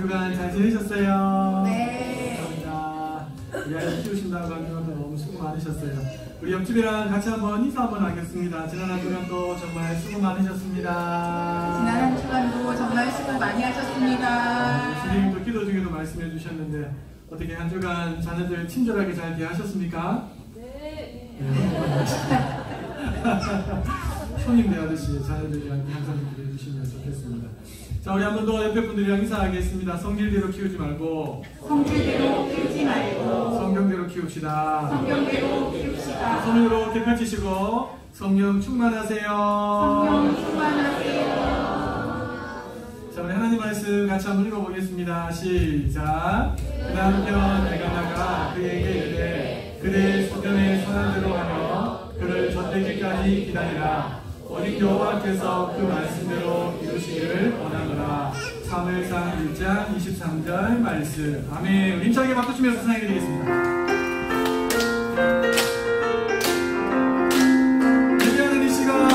주간 잘 지내셨어요? 네. 감사합니다. 우리 아이 키우신다고 하면 너무 수고 많으셨어요. 우리 옆집이랑 같이 한번 인사 한번 하겠습니다. 지난 한 주간도 정말 수고 많으셨습니다. 지난 한 주간도 정말 수고 많이 하셨습니다. 선생님도 기도 중에도 말씀해 주셨는데 어떻게 한 주간 자녀들 친절하게 잘 대하셨습니까? 네. 손님 대하듯이 자녀들이랑 항상 기도해 주시면 좋겠습니다. 자, 우리 한 번 더 옆에 분들이랑 인사하겠습니다. 성질대로 키우지 말고 성질대로 키우지 말고 성경대로 키웁시다. 성경대로 키웁시다. 손을 이렇게 펼치시고 성령 충만하세요. 성령 충만하세요. 자, 우리 하나님 말씀 같이 한번 읽어보겠습니다. 시작. 그 남편 내가 나가 그에게 이르되 그대의 소견에 선한 대로 하며 그를 젖되기까지 기다리라. 오직 여호와께서 그 말씀대로 이루시기를 원하노라. 사무엘상 1장 23절 말씀. 아멘. 우리 힘차게 박수 치면서 사랑해 드리겠습니다. 예배하는 이 시간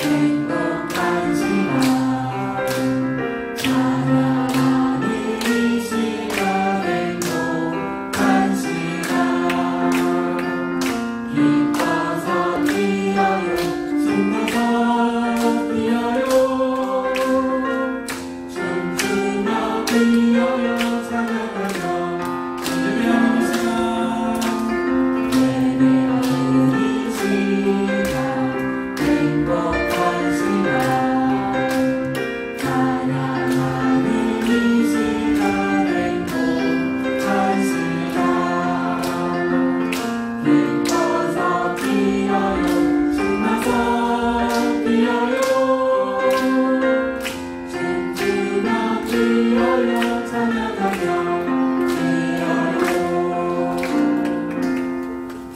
행복한 시간 찬양하는 이 시간 행복한 시간 기뻐서 뛰어요 신나서 뛰어요 춤추며 뛰어요 찬양하며 예배하는 이 시간 예배하는 이 시간 행복한 시간 찬양하는 이 시간 행복한 시간 기뻐서 뛰어요 신나서 뛰어요 춤추며 뛰어요 찬양하며 뛰어요.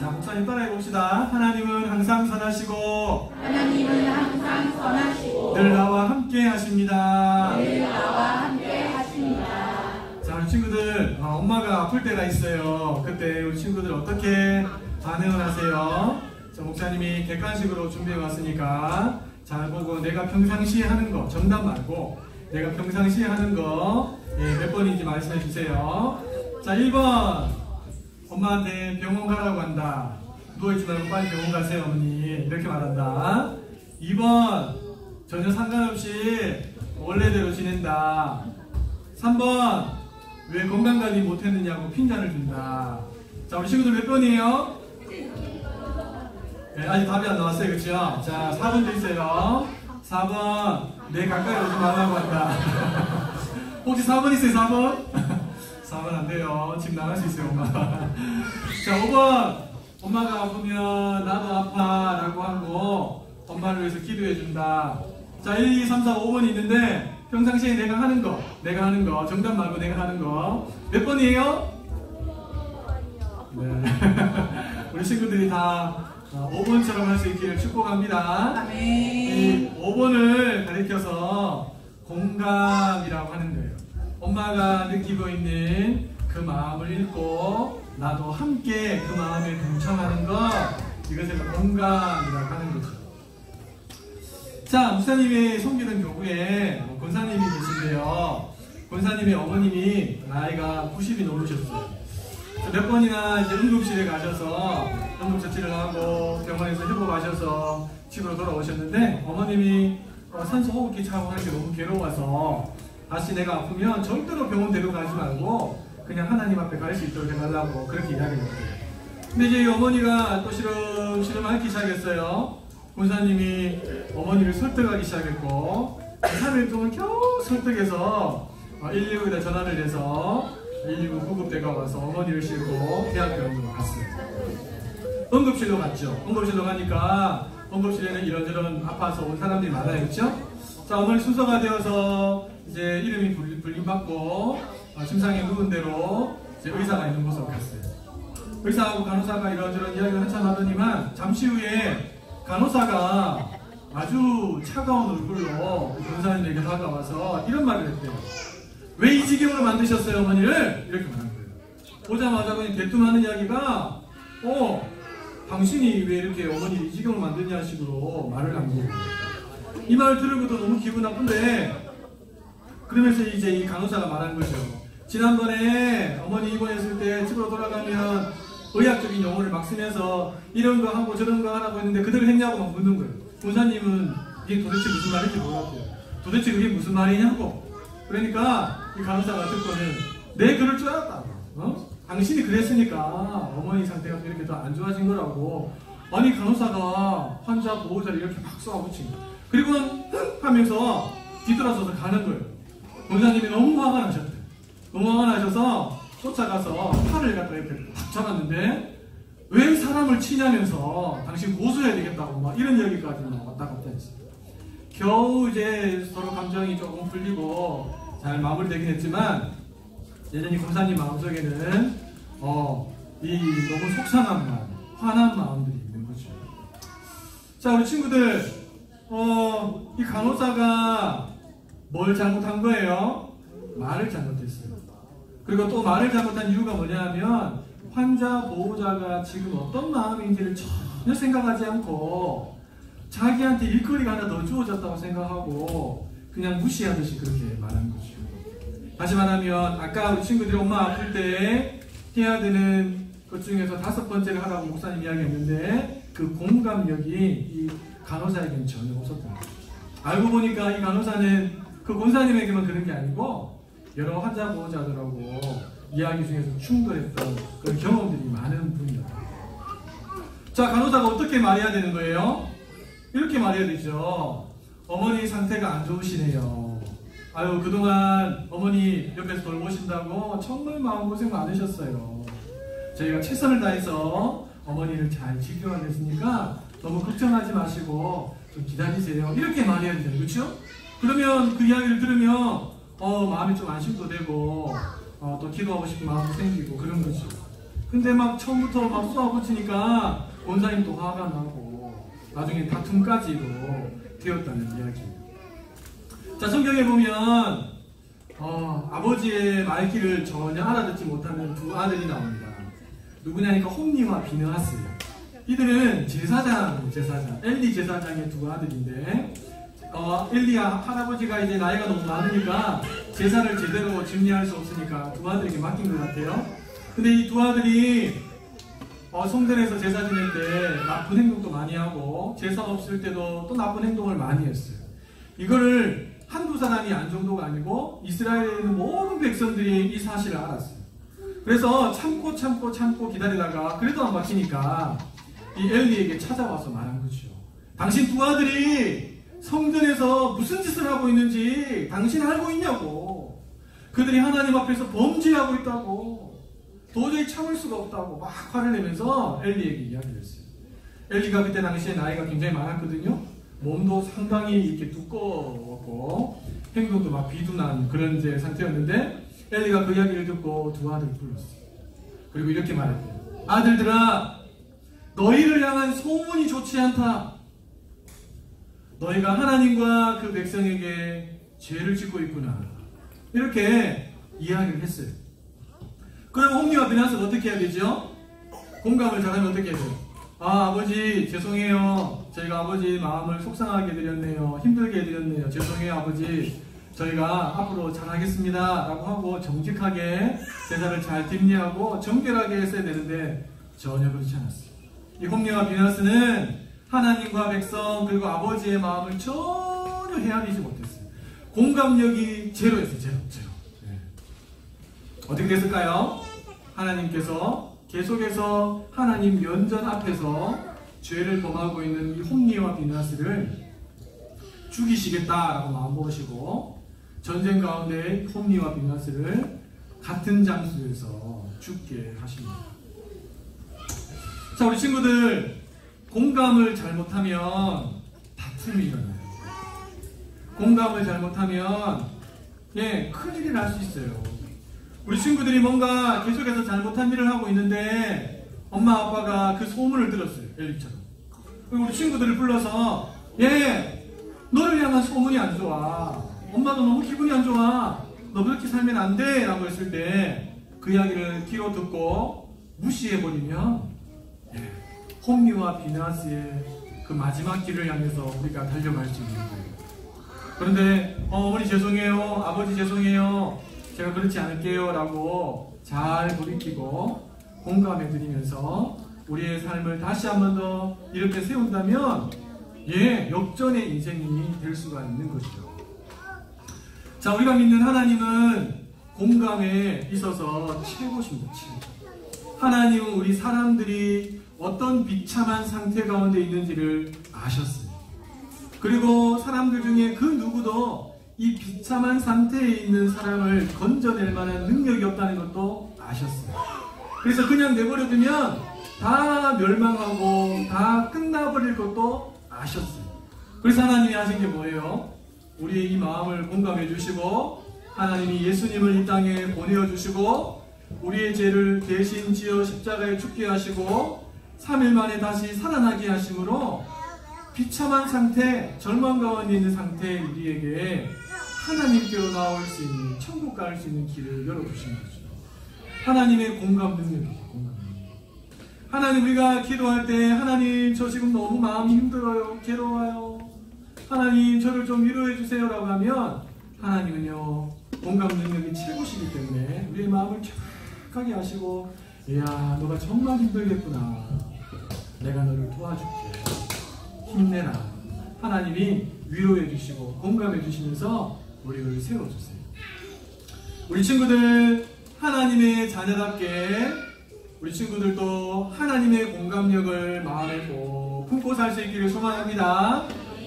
자, 목사님 따라해 봅시다. 하나님은 항상 선하시고 하나님은 항상 선하시고 늘 나와 함께 하십니다. 늘 나와 함께 하십니다. 자, 우리 친구들 엄마가 아플 때가 있어요. 그때 우리 친구들 어떻게 반응을 하세요? 자, 목사님이 객관식으로 준비해 왔으니까 잘 보고 내가 평상시에 하는 거 정답 말고 내가 평상시에 하는 거 몇 번인지 말씀해 주세요. 자, 1번 엄마한테 병원 가라고 한다. 누워있지 말고 빨리 병원 가세요 어머니, 이렇게 말한다. 2번 전혀 상관없이 원래대로 지낸다. 3번 왜 건강관리 못했느냐고 핀잔을 준다. 자, 우리 친구들 몇 번이에요? 네, 아직 답이 안 나왔어요. 그렇죠? 자, 4번도 있어요. 4번 내 가까이 오지 말라고 한다. 혹시 4번 있어요? 4번? 4번 안 돼요. 집 나갈 수 있어요, 엄마. 자, 5번 엄마가 아프면 나도 아파 라고 하고 엄마를 위해서 기도해 준다. 자, 1, 2, 3, 4, 5번이 있는데 평상시에 내가 하는 거 정답 말고 내가 하는 거 몇 번이에요? 네. 우리 친구들이 다 5번처럼 할 수 있기를 축복합니다. 아멘. 이 5번을 가리켜서 공감이라고 하는 거예요. 엄마가 느끼고 있는 그 마음을 읽고 나도 함께 그 마음에 동참하는 것, 이것을 공감이라고 하는 거죠. 자, 목사님이 섬기는 교구에 권사님이 계신데요. 권사님의 어머님이 나이가 90이 넘으셨어요. 몇 번이나 이제 응급실에 가셔서 응급처치를 하고 병원에서 회복하셔서 집으로 돌아오셨는데 어머님이 산소 호흡기 차고 하는 게 너무 괴로워서 다시 내가 아프면 절대로 병원 데려가지 말고 그냥 하나님 앞에 갈 수 있도록 해달라고 그렇게 이야기했어요. 근데 이제 이 어머니가 또 시름시름 앓기 시작했어요. 권사님이 어머니를 설득하기 시작했고 3일 동안 겨우 설득해서 119에다 전화를 해서 119 구급대가 와서 어머니를 싣고 대학병원으로 갔어요. 응급실로 갔죠. 응급실로 가니까 응급실에는 이런저런 아파서 온 사람들이 많아요. 그렇죠? 자, 어머니 순서가 되어서 이제 이름이 불림받고 심상에 누운 대로 이제 의사가 있는 곳으로 갔어요. 의사하고 간호사가 이런저런 이야기를 한참 하더니만 잠시 후에 간호사가 아주 차가운 얼굴로 권사님에게 다가와서 이런 말을 했대요. 왜 이 지경으로 만드셨어요, 어머니를? 이렇게 말한 거예요. 보자마자 그냥 대뜸하는 이야기가 당신이 왜 이렇게 어머니를 이 지경으로 만드냐 식으로 말을 한 거예요. 이 말 들으고도 너무 기분 나쁜데, 그러면서 이제 이 간호사가 말한 거죠. 지난번에 어머니 입원했을 때 집으로 돌아가면 의학적인 용어를 막 쓰면서 이런 거 하고 저런 거 하라고 했는데 그대로 했냐고 막 묻는 거예요. 본사님은 이게 도대체 무슨 말인지 몰랐대요. 도대체 그게 무슨 말이냐고. 그러니까 이 간호사가 듣고는 내 그럴 줄 알았다고. 당신이 그랬으니까 어머니 상태가 이렇게 더 안 좋아진 거라고. 아니 간호사가 환자 보호자를 이렇게 막 쏘아붙인 거예요. 그리고는 하면서 뒤돌아서서 가는 거예요. 본사님이 너무 화가 나셨대요. 너무 화가 나셔서 쫓아가서 팔을 갖다 이렇게 탁 잡았는데 왜 사람을 치냐면서 당신 고소해야 되겠다고 막 이런 얘기까지 막 왔다 갔다 했어요. 겨우 이제 서로 감정이 조금 풀리고 잘 마무리되긴 했지만 여전히 검사님 마음속에는 이 너무 속상한 마음, 화난 마음들이 있는 거죠. 자, 우리 친구들, 이 간호사가 뭘 잘못한 거예요? 말을 잘못했어요. 그리고 또 말을 잘못한 이유가 뭐냐면 환자 보호자가 지금 어떤 마음인지를 전혀 생각하지 않고 자기한테 일거리가 하나 더 주어졌다고 생각하고 그냥 무시하듯이 그렇게 말한 거죠. 다시 말하면 아까 우리 친구들이 엄마 아플 때 해야 되는 것 중에서 5번째를 하라고 목사님 이야기했는데 그 공감력이 이 간호사에게는 전혀 없었던 거예요. 알고 보니까 이 간호사는 그 권사님에게만 그런 게 아니고 여러 환자 보호자들하고 이야기 중에서 충돌했던 그런 경험들이 많은 분이었다. 자, 간호사가 어떻게 말해야 되는 거예요? 이렇게 말해야 되죠. 어머니 상태가 안 좋으시네요. 아유, 그동안 어머니 옆에서 돌보신다고 정말 마음고생 많으셨어요. 저희가 최선을 다해서 어머니를 잘 지켜야겠으니까 너무 걱정하지 마시고 좀 기다리세요. 이렇게 말해야 되죠. 그렇죠? 그러면 그 이야기를 들으면 마음이 좀 안심도 되고 또 기도하고 싶은 마음도 생기고 그런 거죠. 근데 막 처음부터 막 쏘아붙이니까 원사님 또 화가 나고 나중에 다툼까지도 되었다는 이야기입니다. 자, 성경에 보면 아버지의 말귀를 전혀 알아듣지 못하는 두 아들이 나옵니다. 누구냐니까 홈니와 비느하스예요. 이들은 제사장 엘리 제사장의 두 아들인데 엘리야 할아버지가 이제 나이가 너무 많으니까 제사를 제대로 집례할 수 없으니까 두 아들에게 맡긴 것 같아요. 근데 이 두 아들이 성전에서 제사 지낼 때 나쁜 행동도 많이 하고 제사 없을 때도 또 나쁜 행동을 많이 했어요. 이거를 한두 사람이 안 정도가 아니고 이스라엘에 있는 모든 백성들이 이 사실을 알았어요. 그래서 참고 기다리다가 그래도 안 막히니까 이 엘리에게 찾아와서 말한 거죠. 당신 두 아들이 성전에서 무슨 짓을 하고 있는지 당신 알고 있냐고. 그들이 하나님 앞에서 범죄하고 있다고. 도저히 참을 수가 없다고 막 화를 내면서 엘리에게 이야기를 했어요. 엘리가 그때 당시에 나이가 굉장히 많았거든요. 몸도 상당히 이렇게 두꺼웠고 행동도 막 비둔한 그런 이제 상태였는데 엘리가 그 이야기를 듣고 두 아들을 불렀어요. 그리고 이렇게 말했대요. 아들들아, 너희를 향한 소문이 좋지 않다. 너희가 하나님과 그 백성에게 죄를 짓고 있구나. 이렇게 이야기를 했어요. 그럼 홈리와 비나스는 어떻게 해야 되죠? 공감을 잘하면 어떻게 해야 돼요? 아버지 죄송해요. 저희가 아버지 마음을 속상하게 해드렸네요. 힘들게 해드렸네요. 죄송해요 아버지. 저희가 앞으로 잘하겠습니다 라고 하고 정직하게 제사를 잘 뒷리하고 정결하게 했어야 되는데 전혀 그렇지 않았어요. 이 홈리와 비나스는 하나님과 백성 그리고 아버지의 마음을 전혀 헤아리지 못했어요. 공감력이 제로였어요. 제로. 네. 어떻게 됐을까요? 하나님께서 계속해서 하나님 면전 앞에서 죄를 범하고 있는 이 홈리와 비나스를 죽이시겠다라고 마음먹으시고 전쟁 가운데 홈리와 비나스를 같은 장소에서 죽게 하십니다. 자, 우리 친구들, 공감을 잘못하면 다툼이 일어나요. 공감을 잘못하면 큰일이 날 수 있어요. 우리 친구들이 뭔가 계속해서 잘못한 일을 하고 있는데 엄마 아빠가 그 소문을 들었어요. 엘리처럼. 그리고 우리 친구들을 불러서 너를 향한 소문이 안 좋아. 엄마도 너무 기분이 안 좋아. 너 그렇게 살면 안 돼 라고 했을 때 그 이야기를 귀로 듣고 무시해버리면 홈리와 비나스의 그 마지막 길을 향해서 우리가 달려갈 수 있는 거예요. 그런데 어머니 죄송해요, 아버지 죄송해요, 제가 그렇지 않을게요 라고 잘 돌이키고 공감해 드리면서 우리의 삶을 다시 한 번 더 이렇게 세운다면 역전의 인생이 될 수가 있는 것이죠. 자, 우리가 믿는 하나님은 공감에 있어서 최고십니다. 최고. 하나님은 우리 사람들이 어떤 비참한 상태 가운데 있는지를 아셨어요. 그리고 사람들 중에 그 누구도 이 비참한 상태에 있는 사람을 건져낼 만한 능력이 없다는 것도 아셨어요. 그래서 그냥 내버려두면 다 멸망하고 다 끝나버릴 것도 아셨어요. 그래서 하나님이 하신 게 뭐예요? 우리의 이 마음을 공감해 주시고 하나님이 예수님을 이 땅에 보내어 주시고 우리의 죄를 대신 지어 십자가에 죽게 하시고 3일 만에 다시 살아나게 하심으로 비참한 상태, 절망 가운데 있는 상태의 우리에게 하나님께로 나올 수 있는, 천국 갈 수 있는 길을 열어주신 거죠. 하나님의 공감 능력이죠. 공감 능력. 하나님, 우리가 기도할 때 하나님 저 지금 너무 마음이 힘들어요, 괴로워요, 하나님 저를 좀 위로해 주세요 라고 하면 하나님은요 공감 능력이 최고시기 때문에 우리의 마음을 촉촉하게 하시고, 이야 너가 정말 힘들겠구나, 내가 너를 도와줄게, 힘내라. 하나님이 위로해 주시고 공감해 주시면서 우리를 세워주세요. 우리 친구들 하나님의 자녀답게 우리 친구들도 하나님의 공감력을 마음에 꼭 품고 살 수 있기를 소망합니다.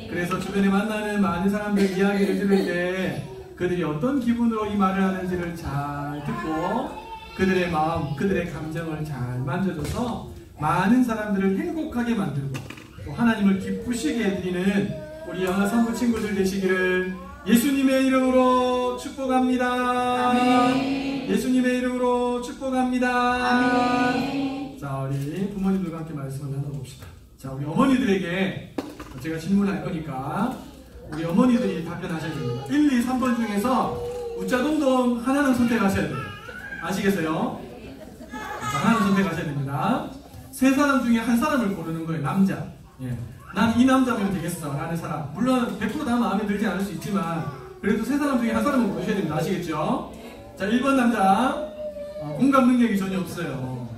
그래서 주변에 만나는 많은 사람들 이야기를 들을 때 그들이 어떤 기분으로 이 말을 하는지를 잘 듣고 그들의 마음, 그들의 감정을 잘 만져줘서 많은 사람들을 행복하게 만들고 또 하나님을 기쁘시게 해드리는 우리 영아 성부 친구들 되시기를 예수님의 이름으로 축복합니다. 아멘. 예수님의 이름으로 축복합니다. 아멘. 자, 우리 부모님들과 함께 말씀을 나눠봅시다. 자, 우리 어머니들에게 제가 질문할 거니까 우리 어머니들이 답변하셔야 됩니다. 1, 2, 3번 중에서 우짜동동 하나는 선택하셔야 돼요. 아시겠어요? 자, 하나는 선택하셔야 됩니다. 세 사람 중에 한 사람을 고르는 거예요. 남자. 난 이 남자면 되겠어 라는 사람. 물론 100% 다 마음에 들지 않을 수 있지만 그래도 세 사람 중에 한 사람은 고르셔야 됩니다. 아시겠죠? 자, 1번 남자, 공감 능력이 전혀 없어요.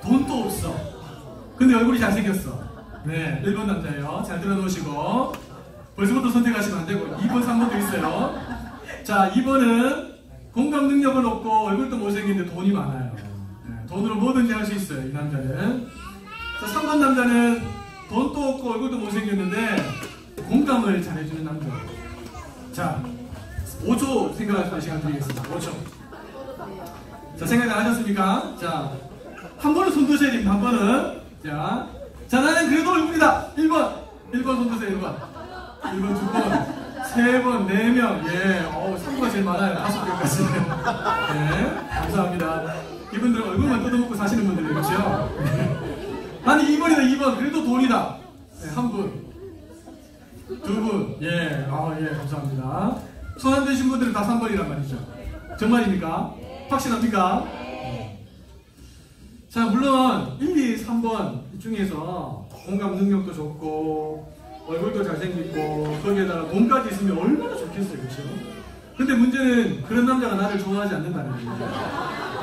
돈도 없어. 근데 얼굴이 잘생겼어. 네, 1번 남자예요. 잘 들어놓으시고 벌써부터 선택하시면 안 되고 2번, 3번도 있어요. 자, 2번은 공감 능력은 없고 얼굴도 못생겼는데 돈이 많아요. 네, 돈으로 뭐든지 할 수 있어요, 이 남자는. 자, 3번 남자는 돈도 없고 얼굴도 못생겼는데 공감을 잘해주는 남자. 자, 5초 생각할 시간 드리겠습니다. 5초. 자, 생각 안 하셨습니까? 자, 한 번은 손 드셔야 됩니다. 한 번은. 자, 나는 그래도 얼굴이다. 1번 손 드세요. 1번 2번, 3번, 4명. 예, 3번 제일 많아요. 5개까지. 네, 감사합니다. 이분들은 얼굴만 뜯어먹고 사시는 분들이에요. 그렇죠? 아니, 2번이다. 2번. 그래도 돈이다. 네, 한 분. 2분. 예, 감사합니다. 손 안 드신 분들은 다 3번이란 말이죠. 정말입니까? 확실합니까? 자, 물론 1, 2, 3번 중에서 공감 능력도 좋고 얼굴도 잘생기고 거기에다가 돈까지 있으면 얼마나 좋겠어요. 그렇죠? 근데 문제는 그런 남자가 나를 좋아하지 않는다는 거예요.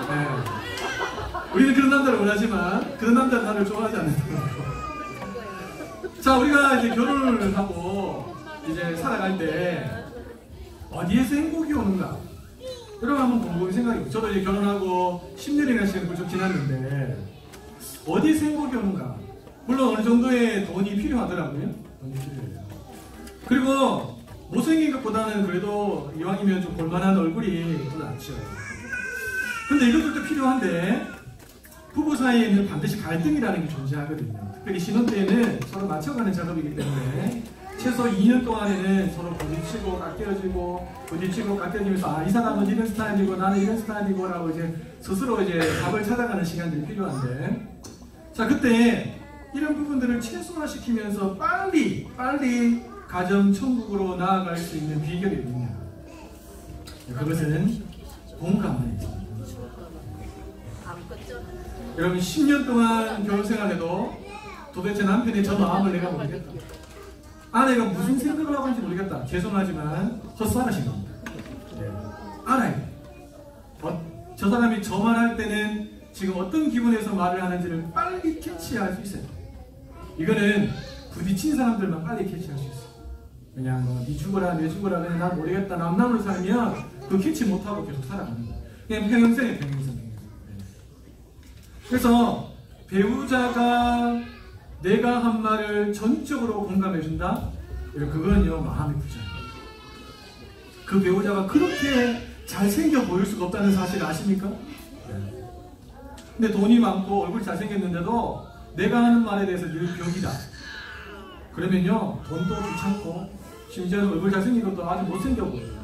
네. 우리는 그런 남자를 원하지만 그런 남자는 나를 좋아하지 않는다는 거. 자, 우리가 이제 결혼을 하고 이제 살아갈 때 어디에서 행복이 오는가? 여러분 한번 곰곰이 생각해보세요. 저도 이제 결혼하고 10년이나 시간이 훌쩍 지났는데 어디에서 행복이 오는가? 물론 어느 정도의 돈이 필요하더라고요. 돈이 필요해요. 그리고 못생긴 것보다는 그래도 이왕이면 좀 볼만한 얼굴이 더 낫죠. 근데 이것들도 필요한데 부부 사이에는 반드시 갈등이라는 게 존재하거든요. 특별히 신혼 때는 서로 맞춰가는 작업이기 때문에 최소 2년 동안에는 서로 부딪히고 깎여지면서 이 사람은 이런 스타일이고 나는 이런 스타일이고 라고 이제 스스로 이제 답을 찾아가는 시간들이 필요한데, 자, 그때 이런 부분들을 최소화시키면서 빨리 가정 천국으로 나아갈 수 있는 비결이 있느냐? 그것은 공감입니다. 여러분 10년 동안 결혼 생활해도 도대체 남편의 저 마음을 내가 모르겠다. 아내가 무슨 생각을 하고 있는지 모르겠다. 죄송하지만 헛살하신 겁니다. 네. 알아야 돼. 저 사람이 저 말할 때는 지금 어떤 기분에서 말을 하는지를 빨리 캐치할 수 있어요. 이거는 부딪힌 사람들만 빨리 캐치할 수 있어요. 그냥 네 죽어라 내 죽어라 그냥 난 모르겠다 남남으로 살면 그 캐치 못하고 계속 살아가는 거예요. 그냥 평행선이에요. 평행선. 그래서 배우자가 내가 한 말을 전적으로 공감해준다? 그건요 마음의 부자예요. 그 배우자가 그렇게 잘생겨 보일 수가 없다는 사실을 아십니까? 근데 돈이 많고 얼굴이 잘생겼는데도 내가 하는 말에 대해서 늘 벽이다. 그러면요 돈도 귀찮고 심지어는 얼굴 잘생긴 것도 아주 못생겨 보여요.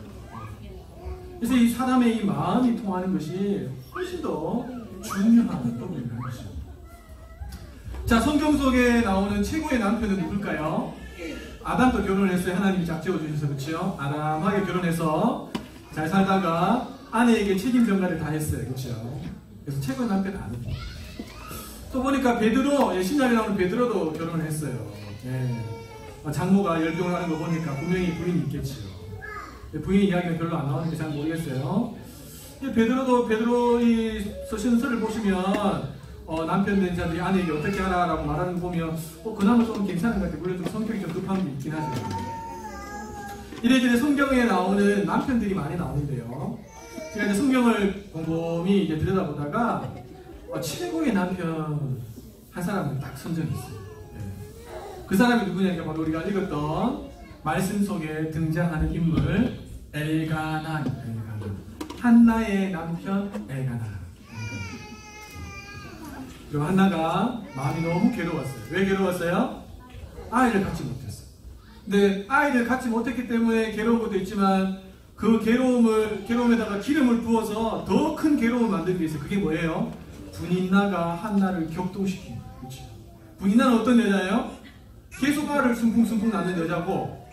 그래서 이 사람의 이 마음이 통하는 것이 훨씬 더 중요한 부분이라는 것이죠. 자, 성경 속에 나오는 최고의 남편은 누굴까요? 아담도 결혼을 했어요. 하나님이 짝지어 주셔서. 그렇죠? 아담하게 결혼해서 잘 살다가 아내에게 책임 전가를 다 했어요. 그렇죠? 그래서 최고의 남편은 아닙니다. 또 보니까 베드로, 신약에 나오는 베드로도 결혼을 했어요. 예. 장모가 열병을 하는 거 보니까 분명히 부인이 있겠지요. 부인 이야기는 별로 안 나오는데 잘 모르겠어요. 베드로의 서신서를 보시면 남편 된 자들이 아내에게 어떻게 하라라고 말하는 거 보면 그나마 좀 괜찮은 것 같아요. 물론 좀 성격이 좀 급한 게 있긴 하죠. 이래저래 성경에 나오는 남편들이 많이 나오는데요. 제가 이제 성경을 곰곰이 이제 들여다보다가 최고의 남편 한 사람을 딱 선정했어요. 그 사람이 누구냐니까 바로 우리가 읽었던 말씀 속에 등장하는 인물 엘가나. 한나의 남편 엘가나. 그리고 한나가 마음이 너무 괴로웠어요. 왜 괴로웠어요? 아이를 갖지 못했어요. 근데 아이를 갖지 못했기 때문에 괴로운 것도 있지만 그 괴로움에다가 기름을 부어서 더 큰 괴로움을 만들기 위해서 그게 뭐예요? 분인나가 한나를 격동시킨 거예요. 그렇죠? 분인나는 어떤 여자예요? 계속 알을 숨풍숨풍 낳는 여자고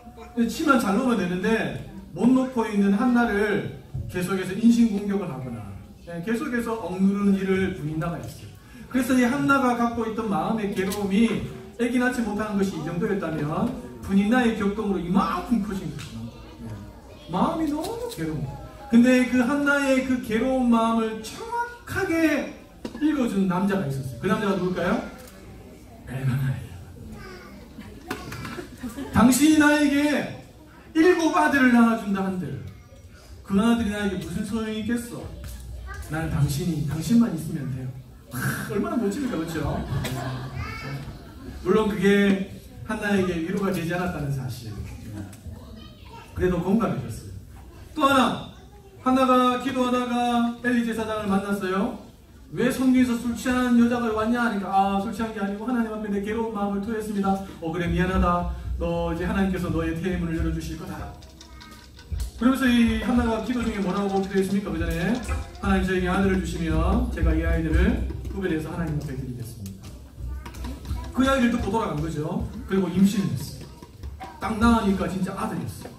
치만 잘 놓으면 되는데 못 놓고 있는 한나를 계속해서 인신공격을 하거나 계속해서 억누르는 일을 분인나가 했어요. 그래서 이 한나가 갖고 있던 마음의 괴로움이 애기 낳지 못하는 것이 이 정도였다면 분인나의 격동으로 이만큼 커진 거죠. 마음이 너무 괴로운 거예요. 근데 그 한나의 그 괴로운 마음을 정확하게 읽어준 남자가 있었어요. 그 남자가 누굴까요? 엘가나예요. 당신이 나에게 7 아들을 낳아준다 한들 그 아들이 나에게 무슨 소용이 있겠어? 나는 당신만 있으면 돼요. 얼마나 멋집니까, 그렇죠? 물론 그게 한나에게 위로가 되지 않았다는 사실. 그래도 공감해줬어요. 또 하나, 한나가 기도하다가 엘리 제사장을 만났어요. 왜 성경에서 술 취한 여자가 왔냐 하니까 술 취한 게 아니고 하나님 앞에 내 괴로운 마음을 토했습니다. 그래 미안하다. 너 이제 하나님께서 너의 태의 문을 열어주실 거다. 그러면서 이 한나가 기도 중에 뭐라고 기도했습니까? 그 전에 하나님 저에게 아들을 주시면 제가 이 아이들을 구별해서 하나님 앞에 드리겠습니다. 그 아이를 듣고 돌아간 거죠. 그리고 임신을 했어요. 딱 나으니까 진짜 아들이었어요.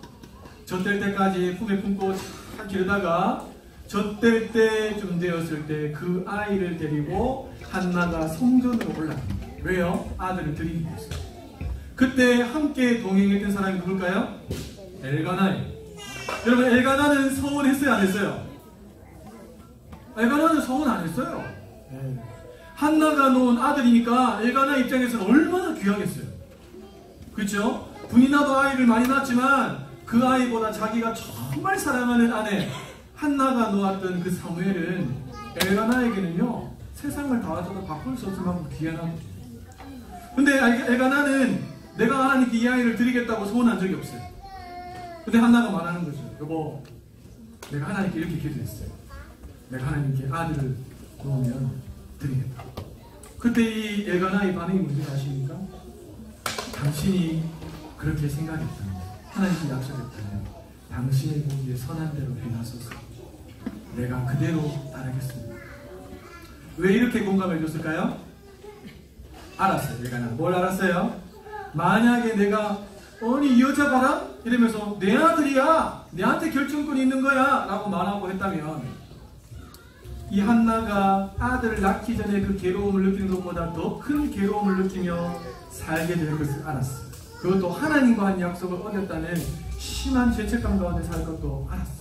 젖될 때까지 품에 품고 기르다가 젖될 때쯤 되었을 때 그 아이를 데리고 한나가 성전으로 올라갑니다. 왜요? 아들을 드리기 위해서. 그때 함께 동행했던 사람이 누굴까요? 엘가나예요. 여러분, 엘가나는 서운했어요, 안 했어요? 엘가나는 서운 안 했어요. 한나가 놓은 아들이니까 엘가나 입장에서는 얼마나 귀하겠어요. 그렇죠? 분이나도 아이를 많이 낳았지만 그 아이보다 자기가 정말 사랑하는 아내 한나가 놓았던 그 사무엘은 엘가나에게는요 세상을 다 가져도 바꿀 수 없을 만큼 귀한 아들. 근데 엘가나는 내가 하나님께 이 아이를 드리겠다고 소원한 적이 없어요. 근데 한나가 말하는 거죠. 여보, 내가 하나님께 이렇게 기도했어요. 내가 하나님께 아들을 놓으면 드리겠다. 그때 이 엘가나의 반응이 뭔지 아십니까? 당신이 그렇게 생각했다면, 하나님께 약속했다면 당신의 보기에 선한 대로 행하소서. 내가 그대로 따르겠습니다. 왜 이렇게 공감해 줬을까요? 알았어요. 엘가나 뭘 알았어요? 만약에 내가 이 여자 봐라? 이러면서 내 아들이야! 내한테 결정권이 있는 거야! 라고 말하고 했다면 이 한나가 아들을 낳기 전에 그 괴로움을 느끼는 것보다 더 큰 괴로움을 느끼며 살게 될 것을 알았어요. 그것도 하나님과 한 약속을 어겼다는 심한 죄책감 가운데 살 것도 알았어요.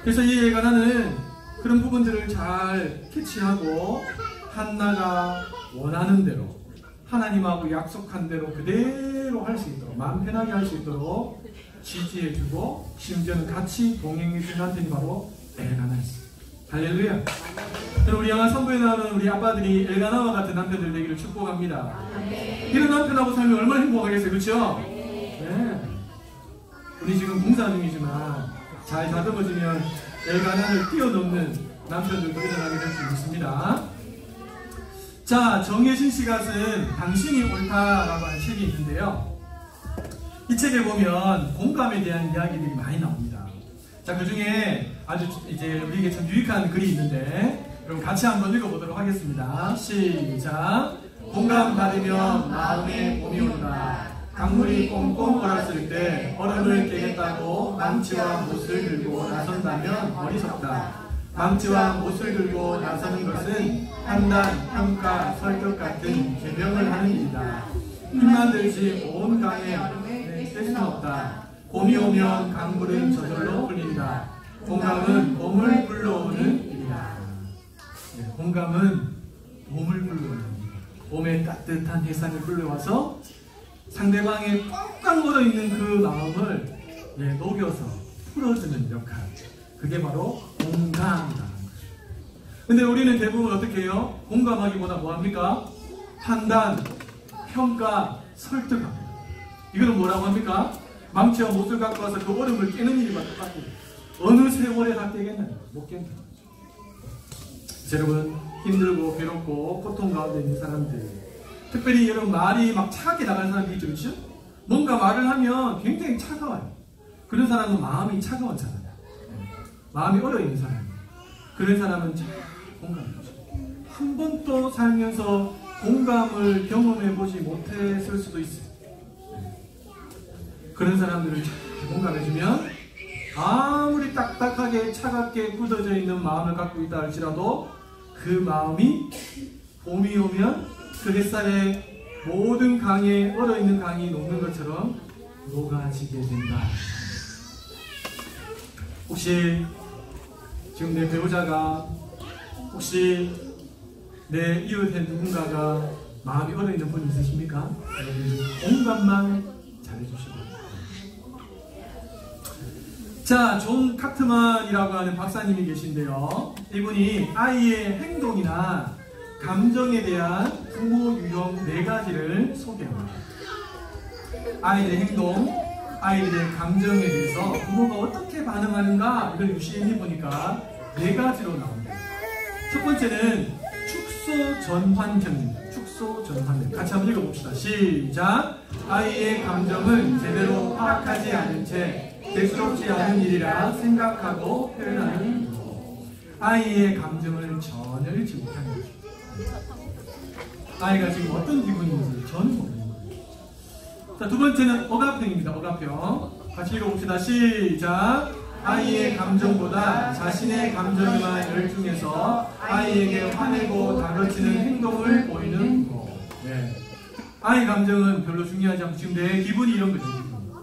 그래서 이 엘가나는 그런 부분들을 잘 캐치하고 한나가 원하는 대로 하나님하고 약속한 대로 그대로 할 수 있도록 마음 편하게 할 수 있도록 지지해주고 심지어는 같이 동행해준 남편이 바로 엘가나였어요. 할렐루야. 우리 영화 선부에 나오는 우리 아빠들이 엘가나와 같은 남편들 되기를 축복합니다. 이런 남편하고 살면 얼마나 행복하겠어요. 그렇죠? 네. 우리 지금 공사 중이지만 잘 다듬어지면 엘가나를 뛰어넘는 남편들도 일어나게 될 수 있습니다. 자, 정혜신 씨가 쓴 당신이 옳다라고 하는 책이 있는데요. 이 책에 보면 공감에 대한 이야기들이 많이 나옵니다. 자, 그 중에 아주 이제 우리에게 참 유익한 글이 있는데, 여러분 같이 한번 읽어보도록 하겠습니다. 시작. 공감 받으면 마음에 봄이 온다. 강물이 꽁꽁 얼었을 때 얼음을 깨겠다고 망치와 못을 들고 나선다면 어리석다. 망치와 못을 들고 나서는 것은 판단, 평가, 설득 같은 개명을 하는 일이다. 힘만 들지 온 강에 얼음을 뗄 수는 없다. 봄이 오면 강물은 저절로 흘린다. 공감은 봄을 불러오는 일이다. 네, 공감은 봄을 불러오는 일이다. 봄의 따뜻한 햇살을 불러와서 상대방의 꽉꽉 얼어있는 그 마음을 녹여서 풀어주는 역할. 그게 바로 공감이라는 거죠. 근데 우리는 대부분 어떻게 해요? 공감하기보다 뭐합니까? 판단, 평가, 설득합니다. 이거는 뭐라고 합니까? 망치와 못을 갖고 와서 그 얼음을 깨는 일이 똑같고 어느 세월에 다 깨겠나요? 못 깨는 거죠. 여러분, 힘들고 괴롭고 고통 가운데 있는 사람들, 특별히 여러분 말이 막 차갑게 나가는 사람들이 있죠, 그렇죠? 뭔가 말을 하면 굉장히 차가워요. 그런 사람은 마음이 차가웠잖아요. 마음이 얼어있는 사람이에요. 그런 사람은 잘 공감해주죠. 한 번도 살면서 공감을 경험해보지 못했을 수도 있어요. 그런 사람들을 잘 공감해주면 아무리 딱딱하게 차갑게 굳어져 있는 마음을 갖고 있다 할지라도 그 마음이 봄이 오면 그 햇살에 모든 강에 얼어있는 강이 녹는 것처럼 녹아지게 된다. 혹시 지금 내 배우자가, 혹시 내 이웃의 누군가가 마음이 얼어있는 분이 있으십니까? 공감만 잘해주시고. 자, 존 카트만이라고 하는 박사님이 계신데요. 이분이 아이의 행동이나 감정에 대한 부모 유형 4가지를 소개합니다. 아이들의 행동, 아이들의 감정에 대해서 부모가 어떻게 반응하는가, 이걸 유심히 보니까 4가지로 나옵니다. 첫 번째는 축소 전환형입니다. 축소 전환형. 같이 한번 읽어봅시다. 시작. 아이의 감정은 제대로 파악하지 않은 채 대수롭지 않은 일이라 생각하고 표현하는 부모. 아이의 감정을 전혀 읽지 못하는 거죠. 아이가 지금 어떤 기분인지 전혀 모르는 거예요. 자, 두 번째는 억압형입니다. 억압형. 같이 읽어봅시다. 시작. 아이의 감정보다 자신의 감정에만 열중해서 아이에게 화내고 다그치는 행동을 보이는 부모. 네. 아이 감정은 별로 중요하지 않고 지금 내 기분이 이런 거죠.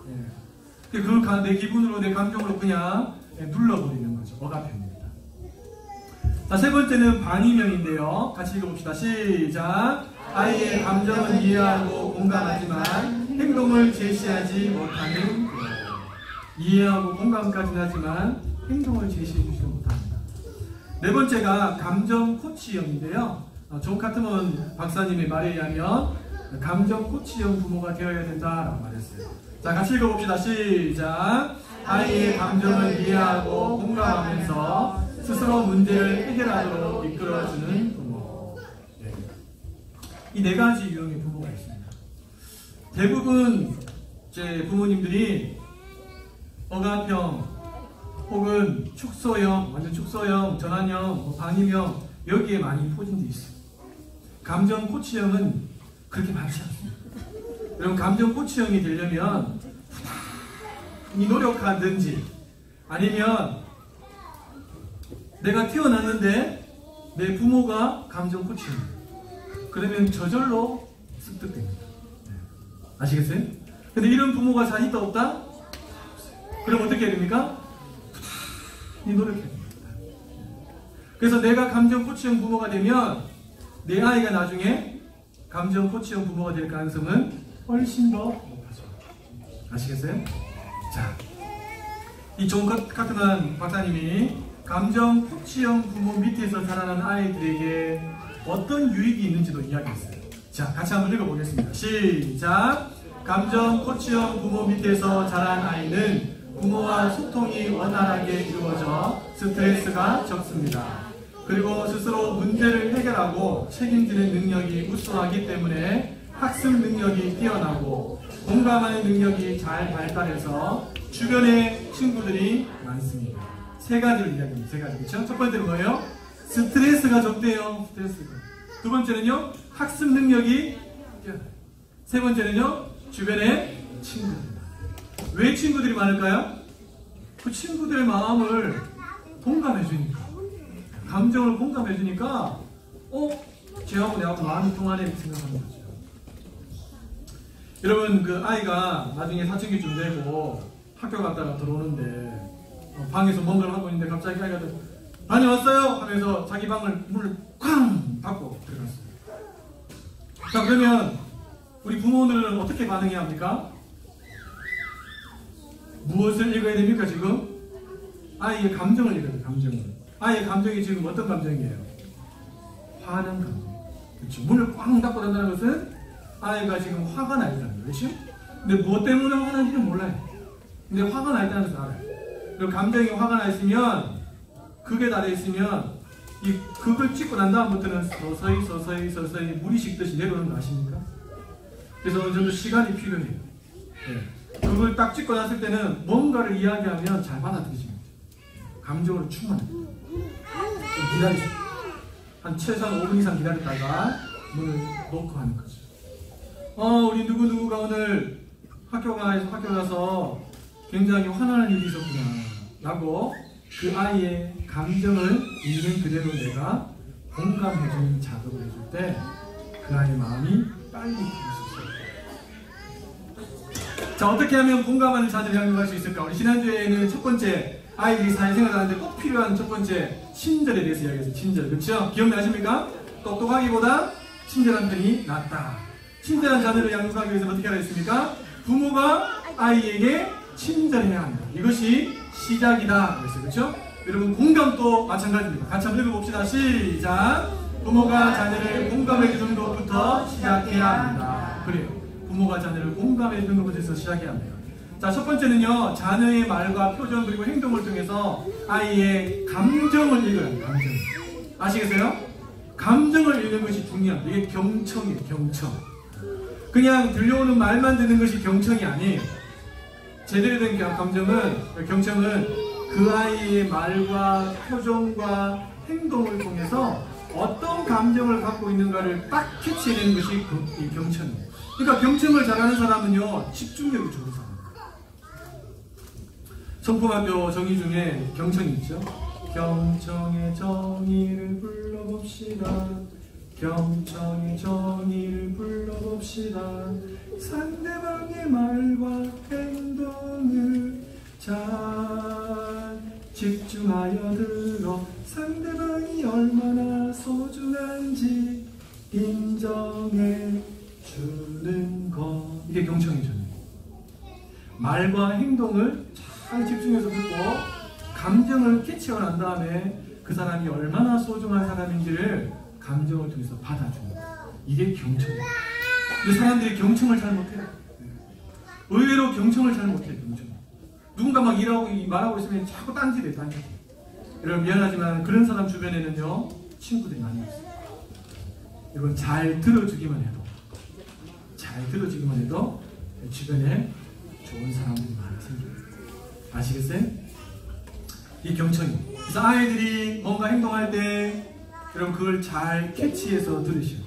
네. 그 내 기분으로 내 감정으로 그냥 눌러버리는 거죠. 억압형입니다. 자, 세 번째는 반의명인데요. 같이 읽어봅시다. 시작. 아이의 감정은 이해하고 공감하지만 행동을 제시하지 못하는 부모. 이해하고 공감까지는 하지만 행동을 제시해주지 못합니다. 네 번째가 감정 코치형인데요. 존 카트먼 박사님의 말에 의하면 감정 코치형 부모가 되어야 된다라고 말했어요. 자, 같이 읽어봅시다. 시작. 아이의 감정을 이해하고 공감하면서 스스로 문제를 해결하도록 이끌어주는 부모. 네. 이 4가지 유형의 부모가 있습니다. 대부분 제 부모님들이 억압형 혹은 축소형, 완전 축소형, 전환형, 반의형 여기에 많이 포진되어 있어요. 감정 코치형은 그렇게 많지 않습니다. 여러분, 감정 코치형이 되려면 부단히 노력하든지 아니면 내가 태어났는데 내 부모가 감정 코치형이에요. 그러면 저절로 습득됩니다. 아시겠어요? 근데 이런 부모가 잘 있다 없다? 그럼 어떻게 해야 됩니까? 부단히 노력해야 됩니다. 그래서 내가 감정 코치형 부모가 되면 내 아이가 나중에 감정 코치형 부모가 될 가능성은 훨씬 더 높아져. 아시겠어요? 자, 이 존 카트만 박사님이 감정 코치형 부모 밑에서 자라는 아이들에게 어떤 유익이 있는지도 이야기했어요. 자, 같이 한번 읽어보겠습니다. 시작! 감정 코치형 부모 밑에서 자란 아이는 부모와 소통이 원활하게 이루어져 스트레스가 적습니다. 그리고 스스로 문제를 해결하고 책임지는 능력이 우수하기 때문에 학습 능력이 뛰어나고 공감하는 능력이 잘 발달해서 주변에 친구들이 많습니다. 세 가지를 이야기합니다. 세 가지. 그렇죠? 첫 번째는 뭐예요? 스트레스가 적대요. 스트레스가. 두 번째는요, 학습 능력이 뛰어나요. 세 번째는요, 주변에 친구들. 왜 친구들이 많을까요? 그 친구들의 마음을 공감해주니까. 감정을 공감해주니까, 쟤하고 내하고 마음이 통하네, 이렇게 생각하는 거죠. 여러분, 그 아이가 나중에 사춘기쯤 되고 학교 갔다가 들어오는데, 방에서 뭔가를 하고 있는데 갑자기 아이가 다녀왔어요! 하면서 자기 방을 문을 쾅! 닫고 들어갔어요. 자, 그러면 우리 부모들은 어떻게 반응해야 합니까? 무엇을 읽어야 됩니까, 지금? 아이의 감정을 읽어야 돼요, 감정을. 아이의 감정이 지금 어떤 감정이에요? 화난 감정. 그렇죠. 문을 꽝 닫고 단다는 것은 아이가 지금 화가 나 있다는 거예요. 그렇죠? 근데 무엇 때문에 화가 나는지는 몰라요. 근데 화가 나 있다는 것을 알아요. 그리고 감정이 화가 나 있으면, 극에 달해 있으면, 이 극을 찍고 난 다음부터는 서서히 물이 식듯이 내려오는 거 아십니까? 그래서 어느 정도 시간이 필요해요. 네. 극을 딱 찍고 났을 때는 뭔가를 이야기하면 잘 받아들이십니다. 감정으로 충만해요. 기다리죠. 한 최소한 5분 이상 기다렸다가 문을 놓고 하는 거죠. 우리 누구누구가 오늘 학교 가서 굉장히 화나는 일이 있었구나 라고 그 아이의 감정을 있는 그대로 내가 공감해주는 작업을 해줄 때 그 아이의 마음이 빨리 풀릴 수 있어요. 자, 어떻게 하면 공감하는 자들을 양육할 수 있을까? 우리 지난주에는 첫 번째 아이들이 사회생활을 하는데 꼭 필요한 첫 번째 친절에 대해서 이야기했어요. 친절, 그렇죠? 기억나십니까? 똑똑하기보다 친절한 편이 낫다. 친절한 자녀를 양육하기 위해서는 어떻게 하라 했습니까? 부모가 아이에게 친절해야 한다. 이것이 시작이다. 그랬어요. 그렇죠? 여러분, 공감도 마찬가지입니다. 같이 한번 읽어봅시다. 시작! 부모가 자녀를 공감해주는 것부터 시작해야 합니다. 그래요. 부모가 자녀를 공감해주는 것부터 시작해야 합니다. 자, 첫 번째는요, 자녀의 말과 표정 그리고 행동을 통해서 아이의 감정을 읽어야 합니다. 감정. 아시겠어요? 감정을 읽는 것이 중요합니다. 이게 경청이에요. 경청. 그냥 들려오는 말만 듣는 것이 경청이 아니에요. 제대로 된 경청은 그 아이의 말과 표정과 행동을 통해서 어떤 감정을 갖고 있는가를 딱 캐치해내는 것이 이 경청이에요. 그러니까 경청을 잘하는 사람은요, 집중력이 좋은 사람이에요. 성품학교 정의 중에 경청이 있죠. 경청의 정의를 불러봅시다. 경청의 정의를 불러봅시다. 상대방의 말과 행동을 잘 집중하여 들어 상대방이 얼마나 소중한지 인정해 주는 것. 이게 경청이죠. 말과 행동을 잘 집중해서 듣고 감정을 캐치어 난 다음에 그 사람이 얼마나 소중한 사람인지를 감정을 통해서 받아줍니다. 이게 경청이에요. 근데 사람들이 경청을 잘 못해요. 의외로 경청을 잘 못해요. 경청. 누군가 막 말하고 있으면 자꾸 딴짓해요. 딴짓. 여러분, 미안하지만 그런 사람 주변에는요, 친구들이 많이 있어요. 여러분, 잘 들어주기만 해도 주변에 좋은 사람들이 많이 생겨요. 아시겠어요? 이 경청이. 그래서 아이들이 뭔가 행동할 때 여러분, 그걸 잘 캐치해서 들으시오.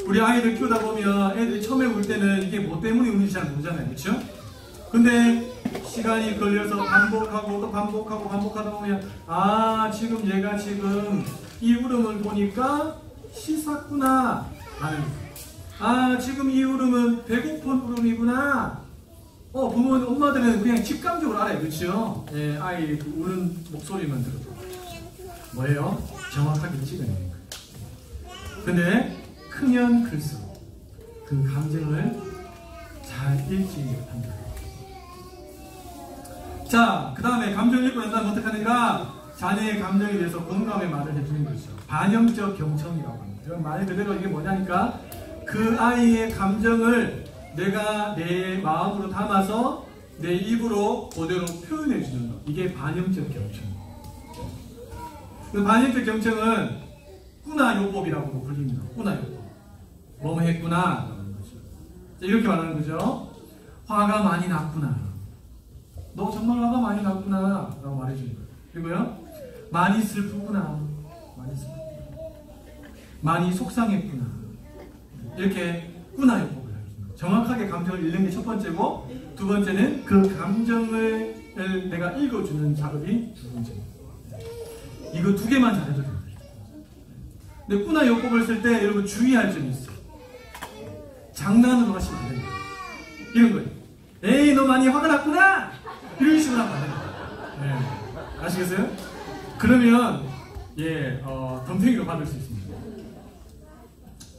우리 아이들 키우다 보면 애들이 처음에 울 때는 이게 뭐 때문에 우는지 잘 모르잖아요. 그렇죠? 근데 시간이 걸려서 반복하고 또 반복하다 보면, 지금 얘가 지금 이 울음을 보니까 씻었구나 라는 거예요. 아, 지금 이 울음은 배고픈 울음이구나. 부모님, 엄마들은 그냥 직감적으로 알아요. 그렇죠? 예, 아이 그 우는 목소리만 들어도 뭐예요? 정확하게 찍어내는 거예요. 근데 크면 클수록 그 감정을 잘 읽지 못한다. 자, 그 다음에 감정을 읽고 난 다음에 어떻게 하는가? 자녀의 감정에 대해서 공감의 말을 해주는 거죠. 반영적 경청이라고 합니다. 이건 말 그대로 이게 뭐냐니까 그 아이의 감정을 내가 내 마음으로 담아서 내 입으로 그대로 표현해 주는 것. 이게 반영적 경청. 그 반영적 경청은 꾸나요법이라고 불립니다. 꾸나요법. 뭐뭐 했구나 라는 거죠. 이렇게 말하는 거죠. 화가 많이 났구나. 너 정말 화가 많이 났구나 라고 말해주는 거예요. 그리고요, 많이 슬프구나. 많이 슬프구나. 많이 속상했구나. 이렇게 꾸나요법을 해주는 거예요. 정확하게 감정을 읽는 게 첫 번째고, 두 번째는 그 감정을 내가 읽어주는 작업이 두 번째입니다. 이거 두 개만 잘해도 됩니다. 근데 꾸나요법을 쓸 때 여러분 주의할 점이 있어요. 장난으로 하시면 안 됩니다. 이런 거예요. 에이, 너 많이 화가 났구나! 이런 식으로 하면 안 됩니다. 네. 아시겠어요? 그러면, 덤탱이로 받을 수 있습니다.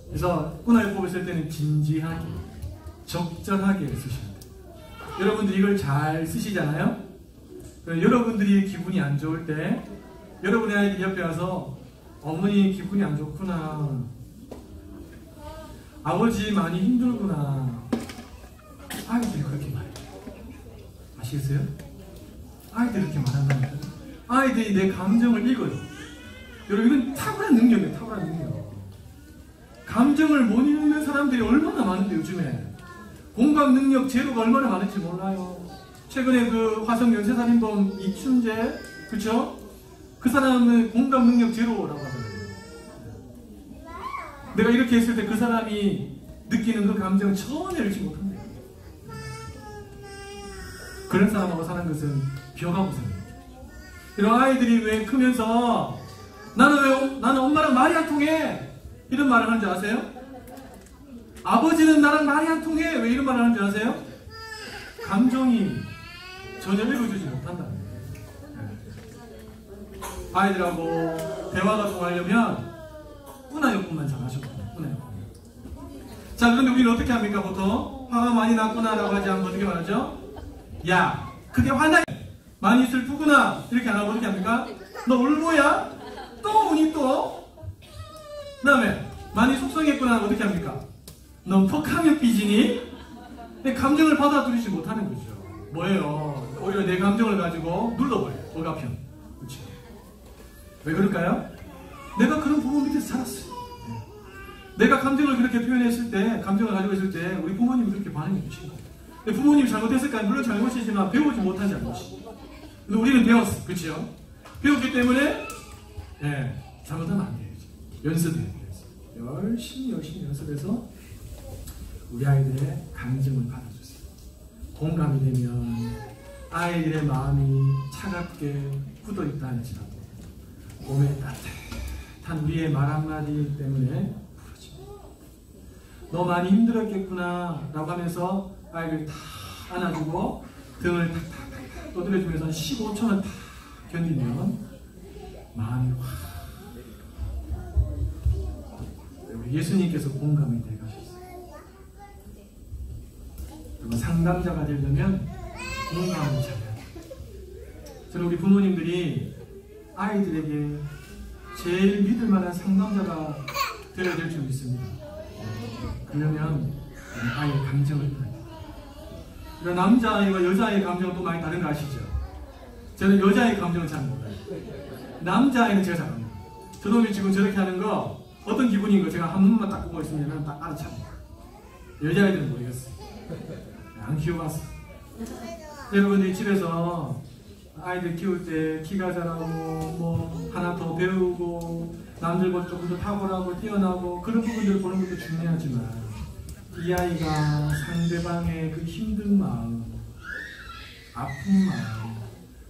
그래서 꾸나요법을 쓸 때는 진지하게, 적절하게 쓰셔야 돼요. 여러분들이 이걸 잘 쓰시잖아요? 여러분들이 기분이 안 좋을 때, 여러분의 아이들 옆에 와서 어머니 기분이 안 좋구나, 아버지 많이 힘들구나, 아이들이 그렇게 말해요. 아시겠어요? 아이들이 그렇게 말한다니까. 아이들이 내 감정을 읽어요. 여러분, 이건 탁월한 능력이에요. 탁월한 능력. 감정을 못 읽는 사람들이 얼마나 많은데, 요즘에 공감 능력 제로가 얼마나 많은지 몰라요. 최근에 그 화성 연쇄살인범 이춘재, 그쵸? 그 사람은 공감 능력 제로라고 하더라고요. 내가 이렇게 했을 때 그 사람이 느끼는 그 감정 전혀 읽지 못한대요. 그런 사람하고 사는 것은 벼가고 사는 거죠. 이런 아이들이 왜 크면서 나는 엄마랑 말이 안 통해, 이런 말을 하는 줄 아세요? 아버지는 나랑 말이 안 통해, 왜 이런 말을 하는 줄 아세요? 감정이 전혀 읽어주지 못한다는 거예요. 아이들하고 대화가 통하려면 꾸나요법만 잘 하셔도 돼요. 꾸나요법. 자, 그런데 우리는 어떻게 합니까? 보통 화가 많이 났구나 라고 하지 않고 어떻게 말하죠? 야, 그게 화나? 많이 슬프구나. 이렇게 안 하고 어떻게 합니까? 너 울보야? 또 우니 또? 그 다음에 많이 속상했구나 하고 어떻게 합니까? 너 퍽하면 삐지니? 내 감정을 받아들이지 못하는 거죠. 뭐예요? 오히려 내 감정을 가지고 눌러버려요. 억압형. 그렇죠? 왜 그럴까요? 내가 그런 부모 밑에서 자랐어요. 내가 감정을 그렇게 표현했을 때, 감정을 가지고 있을 때 우리 부모님이 그렇게 반응해 주신 거예요. 부모님이 잘못했을까요? 물론 잘못이지만 배우지 못한 잘못이. 근데 우리는 배웠어. 그렇죠? 배웠기 때문에 잘못하면 안 돼요. 연습해야 돼요. 열심히 연습해서 우리 아이들의 감정을 받아주세요. 공감이 되면 아이들의 마음이 차갑게 굳어있다 할지라도 몸에 따뜻한 우리의 말 한마디 때문에 부러집니다. 너 많이 힘들었겠구나 라고 하면서 아이를 다 안아주고 등을 탁탁탁 떠들어주면서 15초만 탁 견디면 마음이 확, 우리 예수님께서 공감이 돼가셨어요. 그리고 상담자가 되려면 공감을 잘해야 돼요. 저는 우리 부모님들이 아이들에게 제일 믿을 만한 상담자가 되어야 될 줄 믿습니다. 그러면 아이의 감정을 읽어야 돼요. 남자아이와 여자아이의 감정은 또 많이 다른 거 아시죠? 저는 여자아이의 감정은 잘 몰라요. 남자아이는 제가 잘 압니다. 저놈이 지금 저렇게 하는 거 어떤 기분인 거 제가 한 번만 딱 보고 있으면 딱 알아찹니다. 여자아이들은 모르겠어요. 안 키워봤어. 여러분들이 집에서 아이들 키울 때 키가 자라고 뭐 하나 더 배우고 남들보다 조금 더 탁월하고 뛰어나고 그런 부분들을 보는 것도 중요하지만 이 아이가 상대방의 그 힘든 마음, 아픈 마음,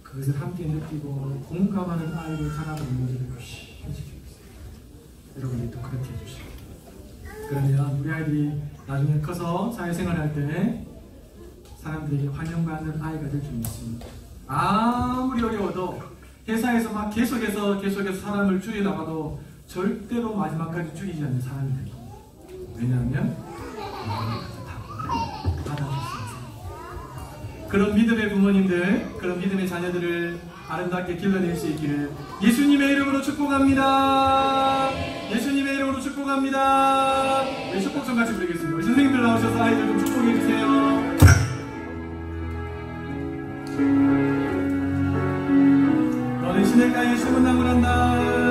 그것을 함께 느끼고 공감하는 아이를 자라고 있는지를 무시해 주시겠어요. 여러분이 또 그렇게 해주시고 그러면 우리 아이들이 나중에 커서 사회생활을 할 때 사람들에게 환영받는 아이가 될 줄 믿습니다. 아무리 어려워도 회사에서 막 계속해서 사람을 줄이다가도 절대로 마지막까지 줄이지 않는 사람이 될 겁니다. 왜냐하면 받아줬습니다. 그런 믿음의 부모님들, 그런 믿음의 자녀들을 아름답게 길러낼 수 있기를 예수님의 이름으로 축복합니다. 예수님의 이름으로 축복합니다. 우리 축복성 같이 부르겠습니다. 우리 선생님들 나오셔서 아이들 좀 축복해 주세요. 너는 시냇가에 심은 나무란다.